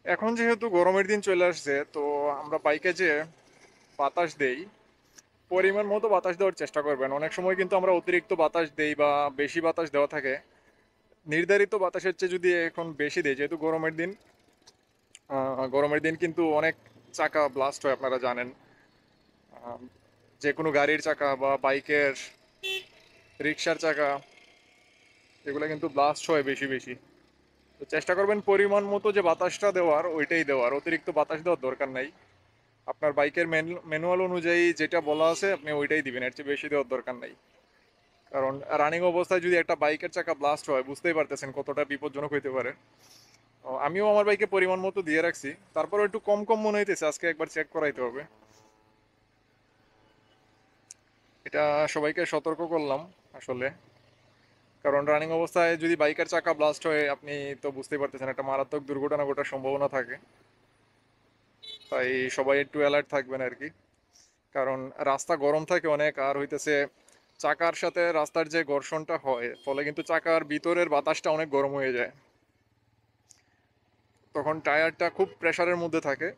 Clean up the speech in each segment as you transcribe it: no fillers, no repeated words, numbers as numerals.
এখন যেহেতু গরমের দিন চলে আসছে, তো আমরা বাইকে যে বাতাস দেই, পরিমাণ মতো বাতাস দেওয়ার চেষ্টা করবেন। অনেক সময় কিন্তু আমরা অতিরিক্ত বাতাস দেই বা বেশি বাতাস দেওয়া থাকে। নির্ধারিত বাতাসের চেয়ে যদি এখন বেশি দেয়, যেহেতু গরমের দিন কিন্তু অনেক চাকা ব্লাস্ট হয়, আপনারা জানেন। আহ, যে কোনো গাড়ির চাকা বা বাইকের, রিক্সার চাকা, এগুলো কিন্তু ব্লাস্ট হয় বেশি বেশি। তো চেষ্টা করবেন পরিমাণ মতো যে বাতাসটা দেওয়ার ওইটাই দেওয়ার, অতিরিক্ত বাতাস দেওয়ার দরকার নাই। আপনার বাইকের ম্যানুয়াল অনুযায়ী যেটা বলা আছে আপনি ওইটাই দিবেন, এর চেয়ে বেশি দেওয়ার দরকার নাই। কারণ রানিং অবস্থায় যদি একটা বাইকের চাকা ব্লাস্ট হয়, বুঝতেই পারতেছেন কতটা বিপজ্জনক হইতে পারে। আমিও আমার বাইকে পরিমাণ মতো দিয়ে রাখছি, তারপরে একটু কম কম মনে হইতেছে, আজকে একবার চেক করাইতে হবে। এটা সবাইকে সতর্ক করলাম আসলে। কারণ রানিং অবস্থায় যদি বাইকের চাকা ব্লাস্ট হয়, আপনি তো বুঝতেই পারতেছেন একটা মারাত্মক দুর্ঘটনা ঘটার সম্ভাবনা থাকে। তাই সবাই একটু অ্যালার্ট থাকবেন আর কি। কারণ রাস্তা গরম থাকে অনেক, আর হইতেছে চাকার সাথে রাস্তার যে ঘর্ষণটা হয়, ফলে কিন্তু চাকার ভিতরের বাতাসটা অনেক গরম হয়ে যায়। তখন টায়ারটা খুব প্রেসারের মধ্যে থাকে,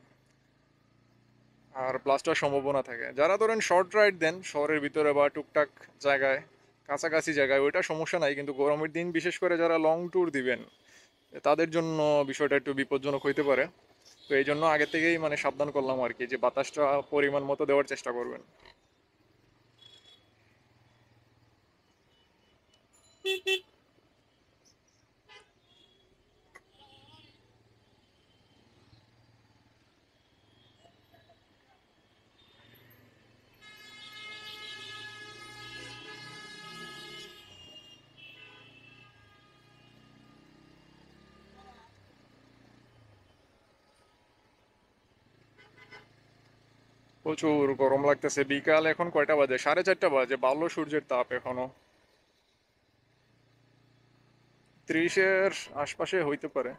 আর ব্লাস্টার সম্ভাবনা থাকে। যারা ধরেন শর্ট রাইড দেন শহরের ভিতরে বা টুকটাক জায়গায়, কাছাকাছি জায়গায়, ওইটা সমস্যা নাই, কিন্তু গরমের দিন বিশেষ করে যারা লং ট্যুর দিবেন, তাদের জন্য বিষয়টা একটু বিপজ্জনক হইতে পারে। তো এই জন্য আগে থেকেই মানে সাবধান করলাম আর কি, যে বাতাসটা পরিমাণ মতো দেওয়ার চেষ্টা করবেন। প্রচুর গরম লাগতেছে। বিকাল এখন কয়টা বাজে? 4:30 বাজে। ভালো সূর্যের তাপ এখনো 30-এর আশপাশে হইতে পারে।